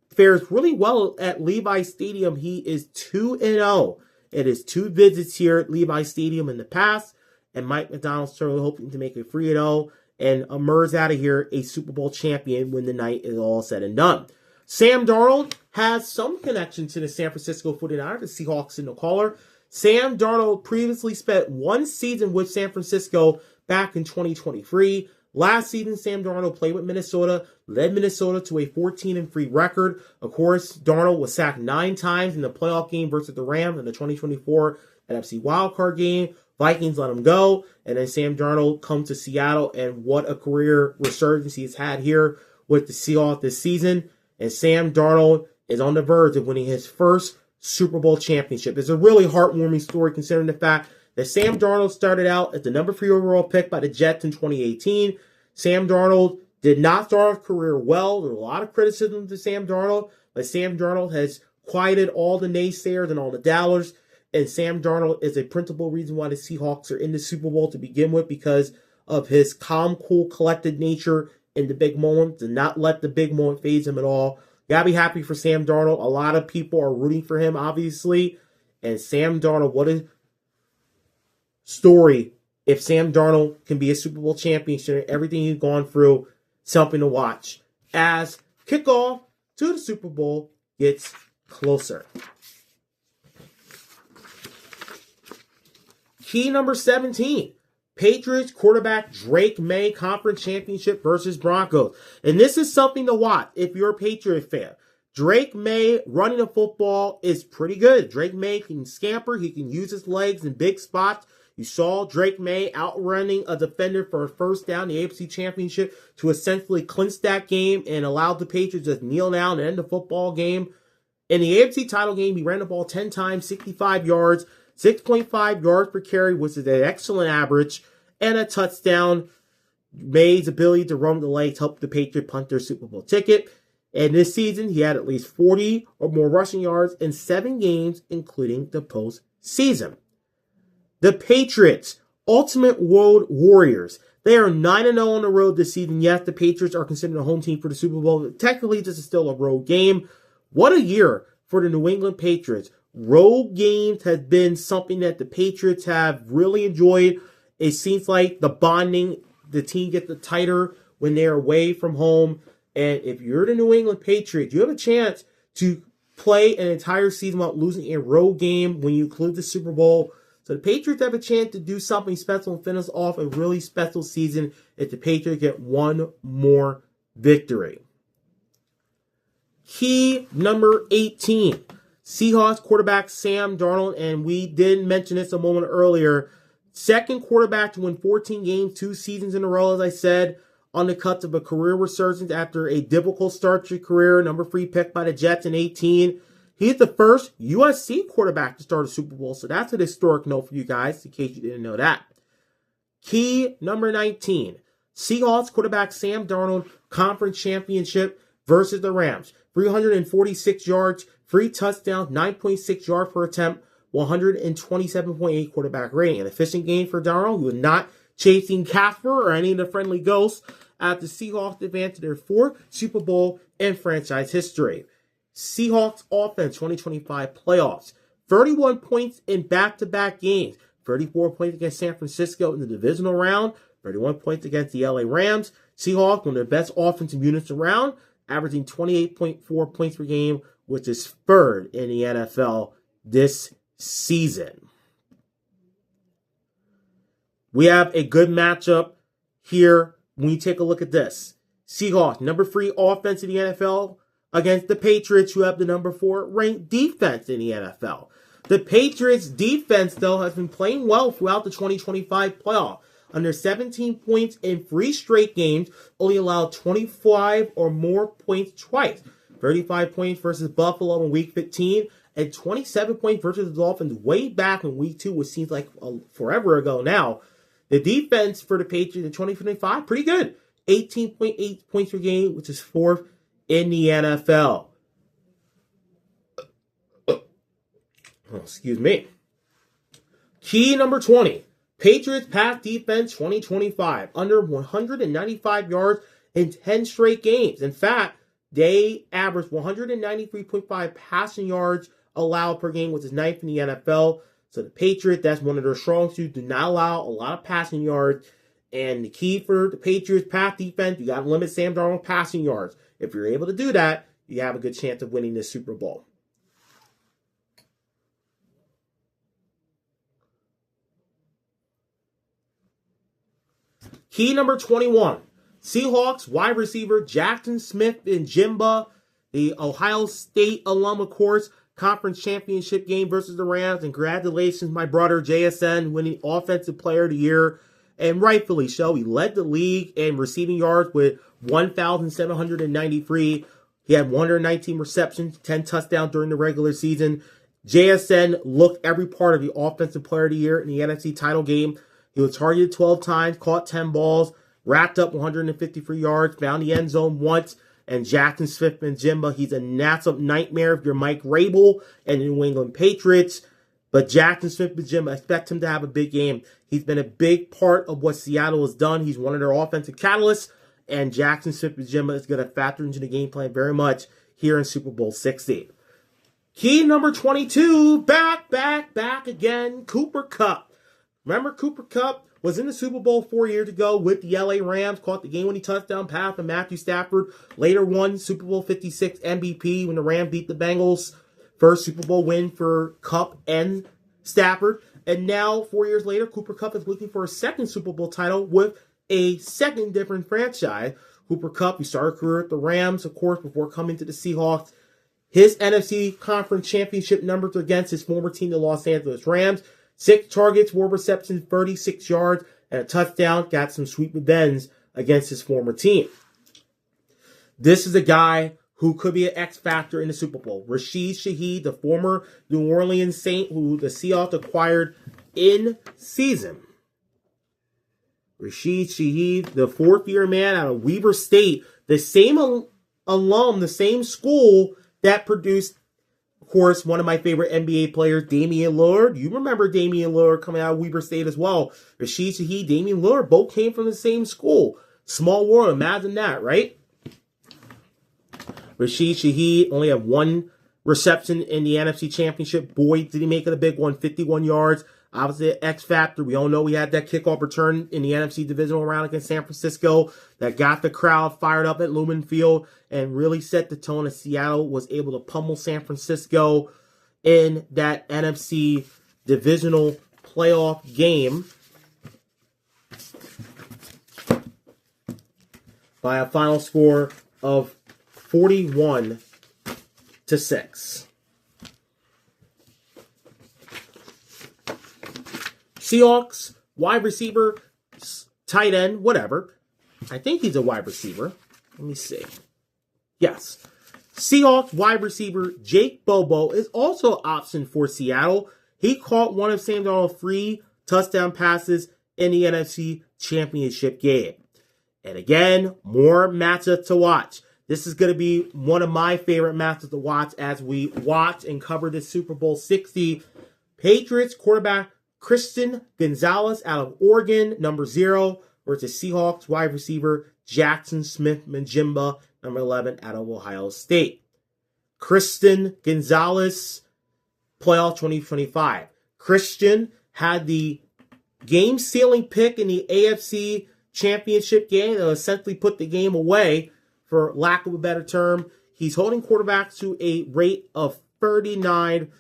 fares really well at Levi Stadium. He is 2-0. It is 2 visits here at Levi Stadium in the past, and Mike Macdonald's certainly hoping to make it 3-0 and emerge out of here a Super Bowl champion when the night is all said and done. Sam Darnold has some connection to the San Francisco 49ers, the Seahawks in the caller. Sam Darnold previously spent one season with San Francisco back in 2023. Last season, Sam Darnold played with Minnesota, led Minnesota to a 14-3 record. Of course, Darnold was sacked 9 times in the playoff game versus the Rams in the 2024 NFC wildcard game. Vikings let him go, and then Sam Darnold comes to Seattle, and what a career resurgence he's had here with the Seahawks this season. And Sam Darnold is on the verge of winning his first Super Bowl championship. It's a really heartwarming story considering the fact that Sam Darnold started out as the number 3 overall pick by the Jets in 2018. Sam Darnold did not start his career well. There's a lot of criticism to Sam Darnold, but Sam Darnold has quieted all the naysayers and all the doubters. And Sam Darnold is a principal reason why the Seahawks are in the Super Bowl to begin with, because of his calm, cool, collected nature in the big moment. Do not let the big moment phase him at all. Gotta be happy for Sam Darnold. A lot of people are rooting for him, obviously. And Sam Darnold, what a story. If Sam Darnold can be a Super Bowl champion, everything he's gone through, something to watch as kickoff to the Super Bowl gets closer. Key number 17. Patriots quarterback Drake May conference championship versus Broncos. And this is something to watch if you're a Patriot fan. Drake May running the football is pretty good. Drake May can scamper. He can use his legs in big spots. You saw Drake May outrunning a defender for a first down in the AFC Championship to essentially clinch that game and allow the Patriots to kneel down and end the football game. In the AFC title game, he ran the ball 10 times, 65 yards, 6.5 yards per carry, which is an excellent average, and a touchdown. May's ability to run the legs helped the Patriots punt their Super Bowl ticket. And this season, he had at least 40 or more rushing yards in 7 games, including the postseason. The Patriots, Ultimate Road Warriors. They are 9-0 on the road this season. Yes, the Patriots are considered a home team for the Super Bowl. Technically, this is still a road game. What a year for the New England Patriots. Road games has been something that the Patriots have really enjoyed. It seems like the bonding, the team gets tighter when they're away from home. And if you're the New England Patriots, you have a chance to play an entire season without losing a road game when you include the Super Bowl. So the Patriots have a chance to do something special and finish off a really special season if the Patriots get one more victory. Key number 18. Seahawks quarterback Sam Darnold, and we did mention this a moment earlier. Second quarterback to win 14 games, 2 seasons in a row, as I said, on the cusp of a career resurgence after a difficult start to your career. Number 3 pick by the Jets in 18. He's the first USC quarterback to start a Super Bowl, so that's an historic note for you guys, in case you didn't know that. Key number 19. Seahawks quarterback Sam Darnold, conference championship versus the Rams. 346 yards, 3 touchdowns, 9.6 yards per attempt, 127.8 quarterback rating. An efficient game for Darnold, who was not chasing Casper or any of the friendly ghosts, as the Seahawks advanced to their 4th Super Bowl in franchise history. Seahawks offense 2025 playoffs. 31 points in back-to-back games. 34 points against San Francisco in the divisional round. 31 points against the LA Rams. Seahawks, one of the best offensive units around, averaging 28.4 points per game, which is 3rd in the NFL this season. We have a good matchup here when you take a look at this. Seahawks, number 3 offense in the NFL against the Patriots, who have the number 4 ranked defense in the NFL. The Patriots defense, though, has been playing well throughout the 2025 playoff. Under 17 points in 3 straight games, only allowed 25 or more points twice. 35 points versus Buffalo in Week 15, and 27 points versus the Dolphins way back in Week 2, which seems like forever ago now. The defense for the Patriots in 2025, pretty good. 18.8 points per game, which is 4th in the NFL. Excuse me. Key number 20. Patriots pass defense 2025. Under 195 yards in 10 straight games. In fact, they averaged 193.5 passing yards allowed per game, which is 9th in the NFL. So the Patriots, that's one of their strong suits. Do not allow a lot of passing yards. And the key for the Patriots pass defense, you got to limit Sam Darnold passing yards. If you're able to do that, you have a good chance of winning this Super Bowl. Key number 21. Seahawks wide receiver Jackson Smith-Njigba, the Ohio State alum, of course, conference championship game versus the Rams. And congratulations, my brother JSN, winning Offensive Player of the Year. And rightfully so. He led the league in receiving yards with 1,793. He had 119 receptions, 10 touchdowns during the regular season. JSN looked every part of the Offensive Player of the Year in the NFC title game. He was targeted 12 times, caught 10 balls, wrapped up 153 yards, found the end zone once. And Jackson Smith-Njigba, he's a matchup nightmare if you're Mike Rabel and the New England Patriots. But Jackson Smith-Njigba, I expect him to have a big game. He's been a big part of what Seattle has done. He's one of their offensive catalysts. And Jackson Smith-Njigba is going to factor into the game plan very much here in Super Bowl 60. Key number 22, back again, Cooper Kupp. Remember, Cooper Kupp was in the Super Bowl 4 years ago with the LA Rams, caught the game-winning touchdown pass from Matthew Stafford, later won Super Bowl 56 MVP when the Rams beat the Bengals. First Super Bowl win for Kupp and Stafford. And now, 4 years later, Cooper Kupp is looking for a second Super Bowl title with a second different franchise. Cooper Kupp, he started a career at the Rams, of course, before coming to the Seahawks. His NFC Conference Championship numbers against his former team, the Los Angeles Rams. 6 targets, 4 receptions, 36 yards, and a touchdown. Got some sweet revenge against his former team. This is a guy who could be an X factor in the Super Bowl. Rashid Shaheed, the former New Orleans Saint, who the Seahawks acquired in season. Rashid Shaheed, the fourth-year man out of Weber State, the same alum, the same school that produced, of course, one of my favorite NBA players, Damian Lillard. You remember Damian Lillard coming out of Weber State as well. Rashid Shaheed, Damian Lillard, both came from the same school. Small world, imagine that, right? Rashid Shaheed only had 1 reception in the NFC Championship. Boy, did he make it a big one, 51 yards. Obviously, an X factor. We all know we had that kickoff return in the NFC divisional round against San Francisco that got the crowd fired up at Lumen Field and really set the tone as Seattle was able to pummel San Francisco in that NFC divisional playoff game by a final score of 41-6. Seahawks, wide receiver, tight end, whatever. I think he's a wide receiver. Let me see. Yes. Seahawks wide receiver Jake Bobo is also an option for Seattle. He caught one of Sam Darnold's 3 touchdown passes in the NFC Championship game. And again, more matchups to watch. This is going to be one of my favorite matchups to watch as we watch and cover this Super Bowl 60. Patriots quarterback Christian Gonzalez out of Oregon, number 0, versus Seahawks wide receiver Jackson Smith-Njigba, number 11, out of Ohio State. Christian Gonzalez, playoff 2025. Christian had the game-sealing pick in the AFC Championship game that essentially put the game away, for lack of a better term. He's holding quarterbacks to a rate of 39.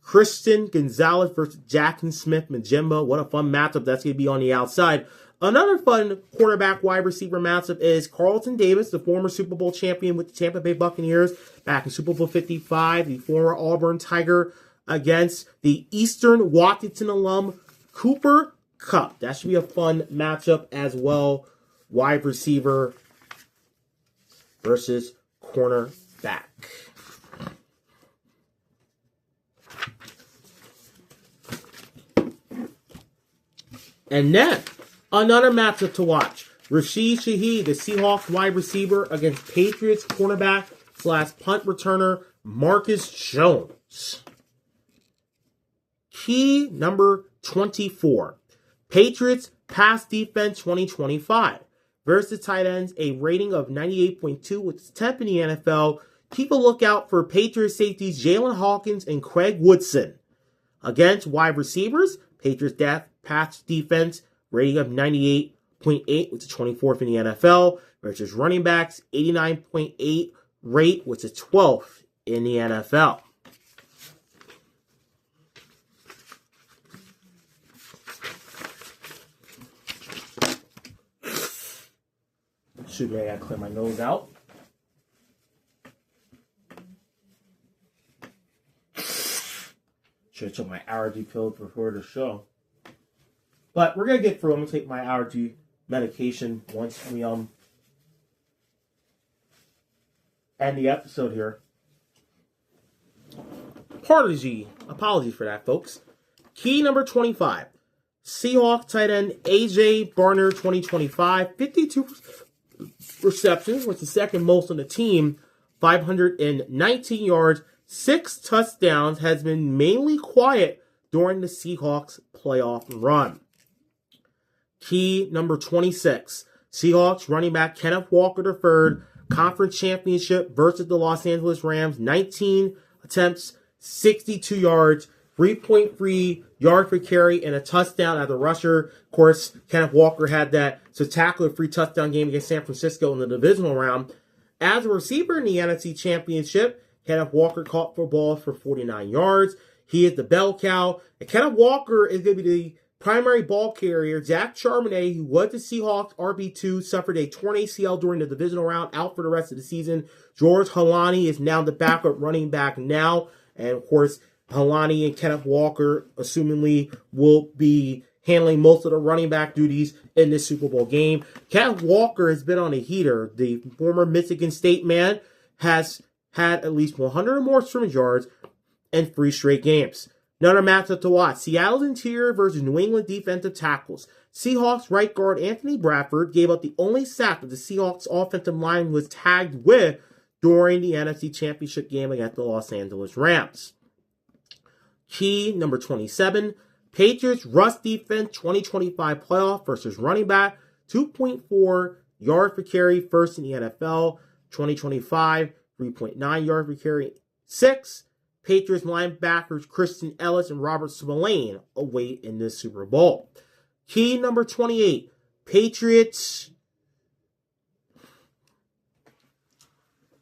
Christian Gonzalez versus Jackson Smith-Njigba. What a fun matchup that's going to be on the outside. Another fun quarterback wide receiver matchup is Carlton Davis, the former Super Bowl champion with the Tampa Bay Buccaneers back in Super Bowl 55, the former Auburn Tiger, against the Eastern Washington alum Cooper Kupp. That should be a fun matchup as well. Wide receiver versus cornerback. And then, another matchup to watch. Rashid Shaheed, the Seahawks wide receiver, against Patriots cornerback / punt returner Marcus Jones. Key number 24. Patriots pass defense 2025. Versus tight ends, a rating of 98.2, which is 10th in the NFL. Keep a lookout for Patriots safeties Jalen Hawkins and Craig Woodson. Against wide receivers, Patriots pass defense, rating of 98.1. which is 24th in the NFL, versus running backs, 89.8 rate, which is 12th in the NFL. Excuse me, I gotta clear my nose out. Should have took my allergy pill before the show. But we're gonna get through. I'm gonna take my allergy medication once we end the episode here. Apologies for that, folks. Key number 25. Seahawks tight end A.J. Barner 2025. 52 receptions, which is the second most on the team. 519 yards. 6 touchdowns, has been mainly quiet during the Seahawks playoff run. Key number 26. Seahawks running back Kenneth Walker III, conference championship versus the Los Angeles Rams. 19 attempts, 62 yards, 3.3 yards per carry, and a touchdown as a rusher. Of course, Kenneth Walker had that spectacular touchdown game against San Francisco in the divisional round. As a receiver in the NFC Championship, Kenneth Walker caught 4 balls for 49 yards. He is the bell cow. And Kenneth Walker is going to be the primary ball carrier. Zach Charbonnet, who was the Seahawks RB2, suffered a torn ACL during the divisional round, out for the rest of the season. George Halani is now the backup running back now. And, of course, Halani and Kenneth Walker, assumingly, will be handling most of the running back duties in this Super Bowl game. Kenneth Walker has been on a heater. The former Michigan State man has had at least 100 or more scrimmage yards in 3 straight games. Another matchup to watch. Seattle's interior versus New England defensive tackles. Seahawks right guard Anthony Bradford gave up the only sack that the Seahawks offensive line was tagged with during the NFC Championship game against the Los Angeles Rams. Key number 27. Patriots rush defense 2025 playoff versus running back. 2.4 yards per carry, first in the NFL. 2025. 3.9 yards per carry. 6. Patriots linebackers Christian Ellis and Robert Spillane await in this Super Bowl. Key number 28. Patriots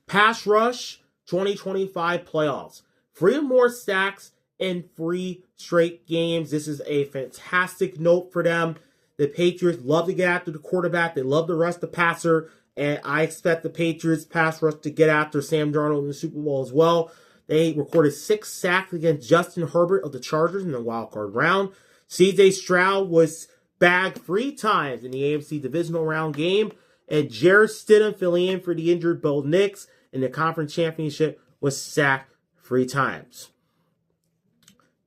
pass rush 2025 playoffs. 3 or more sacks in 3 straight games. This is a fantastic note for them. The Patriots love to get after the quarterback. They love to rush the passer. And I expect the Patriots pass rush to get after Sam Darnold in the Super Bowl as well. They recorded 6 sacks against Justin Herbert of the Chargers in the wildcard round. C.J. Stroud was bagged 3 times in the AFC divisional round game. And Jarrett Stidham, filling in for the injured Bo Nix in the conference championship, was sacked 3 times.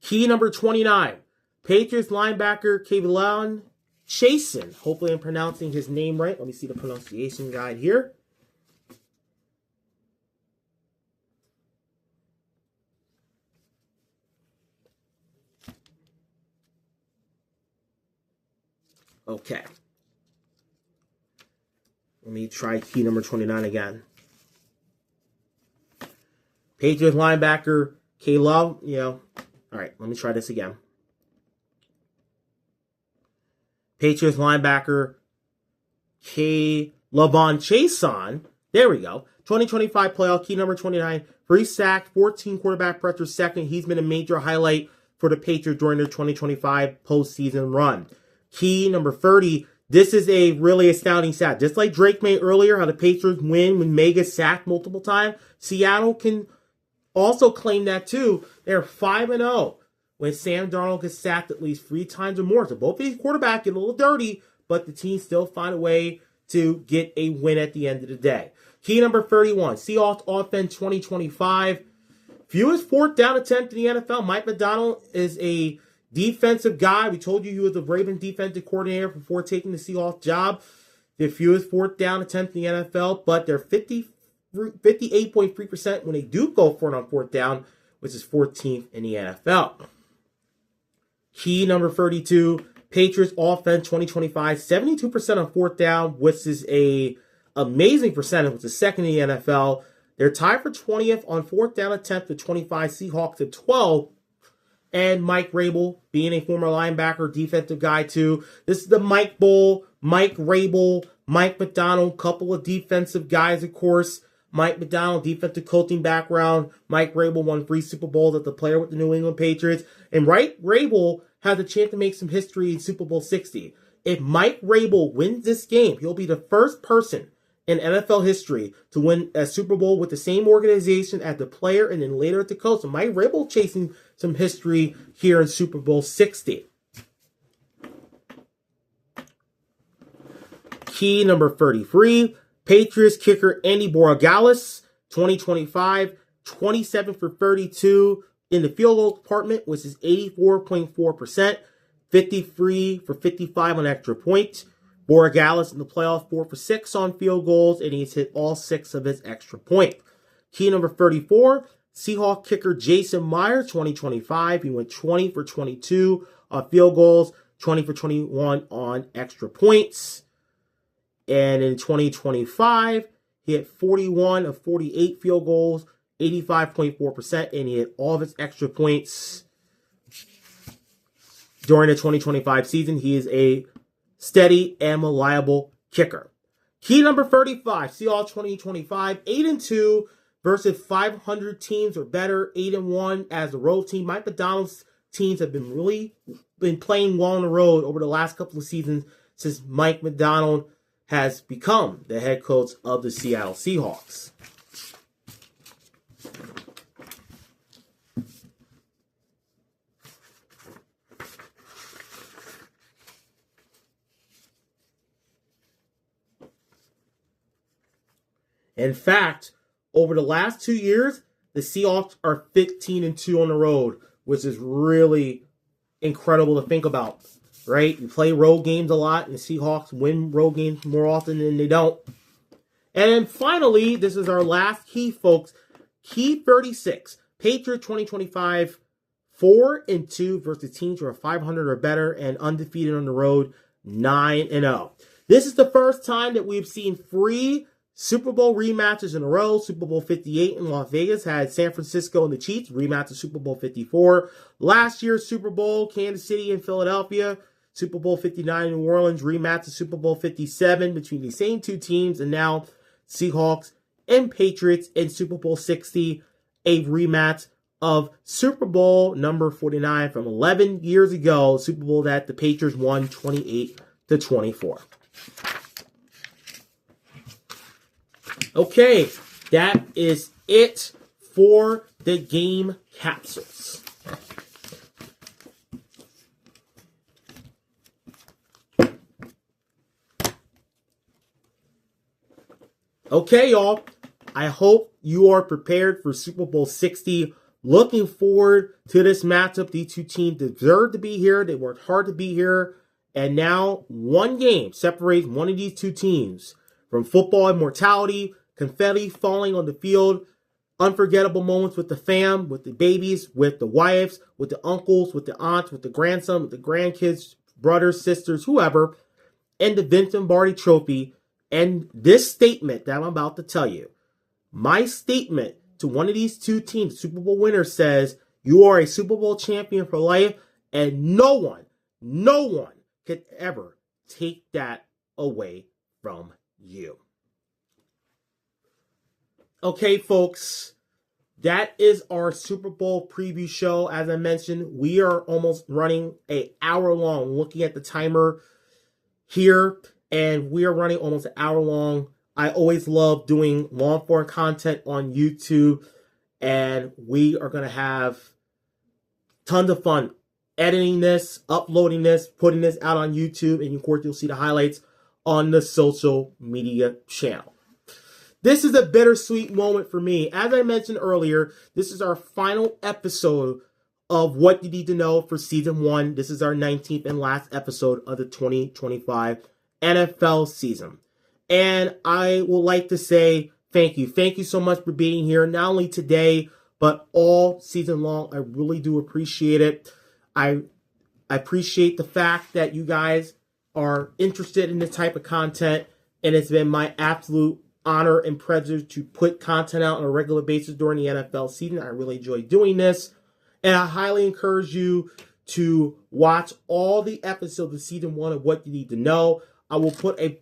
Key number 29. Patriots linebacker Kevon Chasen. Hopefully I'm pronouncing his name right. Let me see the pronunciation guide here. Okay. Let me try key number 29 again. Patriots linebacker Caleb, all right, let me try this again. Patriots linebacker Levon Chason. There we go. 2025 playoff, key number 29. 3 sacks, 14 quarterback pressure, second. He's been a major highlight for the Patriots during their 2025 postseason run. Key number 30. This is a really astounding stat. Just like Drake made earlier, how the Patriots win when Mega sacked multiple times, Seattle can also claim that too. They're 5-0 when Sam Darnold gets sacked at least 3 times or more. So both of these quarterbacks get a little dirty, but the team still find a way to get a win at the end of the day. Key number 31, Seahawks offense 2025. Fewest 4th down attempt in the NFL. Mike Macdonald is a defensive guy. We told you he was the Ravens defensive coordinator before taking the Seahawks job. The fewest 4th down attempt in the NFL, but they're 58.3% when they do go for it on 4th down, which is 14th in the NFL. Key number 32, Patriots offense 2025, 72% on 4th down, which is a amazing percentage, which is 2nd in the NFL. They're tied for 20th on 4th down attempt with 25, Seahawks at 12. and Mike Rabel being a former linebacker, defensive guy too. This is the Mike Bowl, Mike Rabel, Mike McDonald, couple of defensive guys, of course. Mike McDonald, defensive coaching background. Mike Rabel won 3 Super Bowls as the player with the New England Patriots. And Rabel has a chance to make some history in Super Bowl 60. If Mike Rabel wins this game, he'll be the first person in NFL history to win a Super Bowl with the same organization as the player and then later at the coach. So Mike Rabel chasing some history here in Super Bowl 60. Key number 33, Patriots kicker Andy Borregales, 2025, 27 for 32 in the field goal department, which is 84.4%, 53 for 55 on extra points. Borregales in the playoffs, 4 for 6 on field goals, and he's hit all 6 of his extra points. Key number 34, Seahawks kicker Jason Myers, 2025. He went 20 for 22 on field goals, 20 for 21 on extra points. And in 2025, he had 41 of 48 field goals, 85.4%, and he hit all of his extra points. During the 2025 season, he is a steady and reliable kicker. Key number 35, Seahawks 2025, 8-2 versus 500 teams or better, 8-1 as a road team. Mike McDonald's teams have been playing well on the road over the last couple of seasons since Mike McDonald has become the head coach of the Seattle Seahawks. In fact, over the last 2 years, the Seahawks are 15-2 on the road, which is really incredible to think about. Right? You play road games a lot, and the Seahawks win road games more often than they don't. And then finally, this is our last key, folks. Key 36. Patriots 2025, 4-2 versus teams who are 500 or better and undefeated on the road, 9-0. This is the first time that we've seen 3 Super Bowl rematches in a row. Super Bowl 58 in Las Vegas had San Francisco and the Chiefs rematch of Super Bowl 54. Last year's Super Bowl, Kansas City and Philadelphia. Super Bowl 59 in New Orleans, rematch of Super Bowl 57 between the same 2 teams, and now Seahawks and Patriots in Super Bowl 60, a rematch of Super Bowl number 49 from 11 years ago, Super Bowl that the Patriots won 28-24. Okay, that is it for the game capsules. Okay, y'all. I hope you are prepared for Super Bowl 60. Looking forward to this matchup. These 2 teams deserve to be here. They worked hard to be here. And now one game separates one of these 2 teams from football immortality, confetti falling on the field, unforgettable moments with the fam, with the babies, with the wives, with the uncles, with the aunts, with the grandson, with the grandkids, brothers, sisters, whoever, and the Vince Lombardi Trophy. And this statement that I'm about to tell you, my statement to one of these 2 teams, Super Bowl winners, says, you are a Super Bowl champion for life, and no one could ever take that away from you. Okay, folks, that is our Super Bowl preview show. As I mentioned, we are almost running an hour long, looking at the timer here. And we are running almost an hour long. I always love doing long form content on YouTube. And we are going to have tons of fun editing this, uploading this, putting this out on YouTube. And of course, you'll see the highlights on the social media channel. This is a bittersweet moment for me. As I mentioned earlier, this is our final episode of What You Need to Know for Season 1. This is our 19th and last episode of the 2025 NFL season. And I would like to say thank you. Thank you so much for being here, not only today, but all season long. I really do appreciate it. I appreciate the fact that you guys are interested in this type of content, and it's been my absolute honor and pleasure to put content out on a regular basis during the NFL season. I really enjoy doing this. And I highly encourage you to watch all the episodes of season 1 of What You Need to Know. I will put in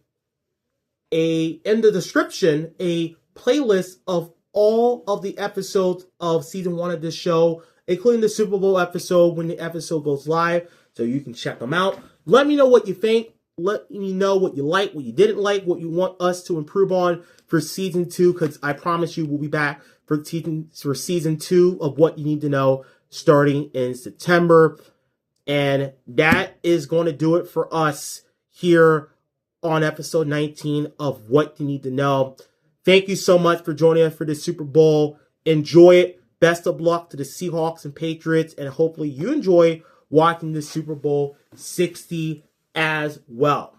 the description a playlist of all of the episodes of season 1 of this show, including the Super Bowl episode when the episode goes live, so you can check them out. Let me know what you think. Let me know what you like, what you didn't like, what you want us to improve on for season 2, because I promise you we'll be back for season 2 of What You Need to Know starting in September. And that is going to do it for us here on episode 19 of What You Need to Know. Thank you so much for joining us for the Super Bowl. Enjoy it. Best of luck to the Seahawks and Patriots, and hopefully you enjoy watching the Super Bowl 60 as well.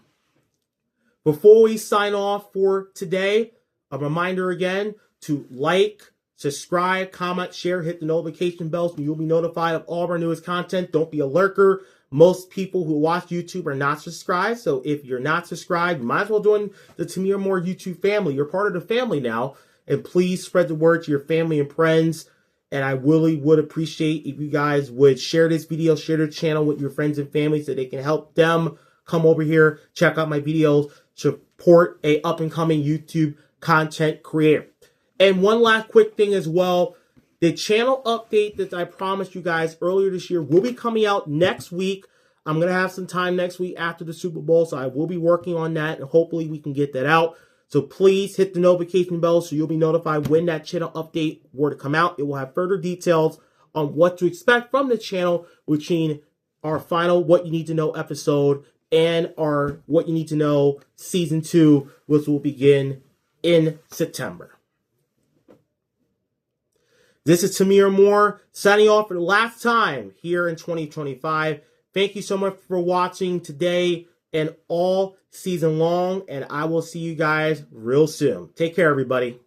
Before we sign off for today, a reminder again to like, subscribe, comment, share, hit the notification bell so you'll be notified of all of our newest content. Don't be a lurker. Most people who watch YouTube are not subscribed, so if you're not subscribed, you might as well join the Tamir Moore YouTube family. You're part of the family now, and please spread the word to your family and friends. And I really would appreciate if you guys would share this video, share the channel with your friends and family so they can help them come over here, check out my videos, support a up-and-coming YouTube content creator. And one last quick thing as well. The channel update that I promised you guys earlier this year will be coming out next week. I'm going to have some time next week after the Super Bowl, so I will be working on that, and hopefully we can get that out. So please hit the notification bell so you'll be notified when that channel update were to come out. It will have further details on what to expect from the channel between our final What You Need to Know episode and our What You Need to Know Season 2, which will begin in September. This is Tamir Moore signing off for the last time here in 2025. Thank you so much for watching today and all season long, and I will see you guys real soon. Take care, everybody.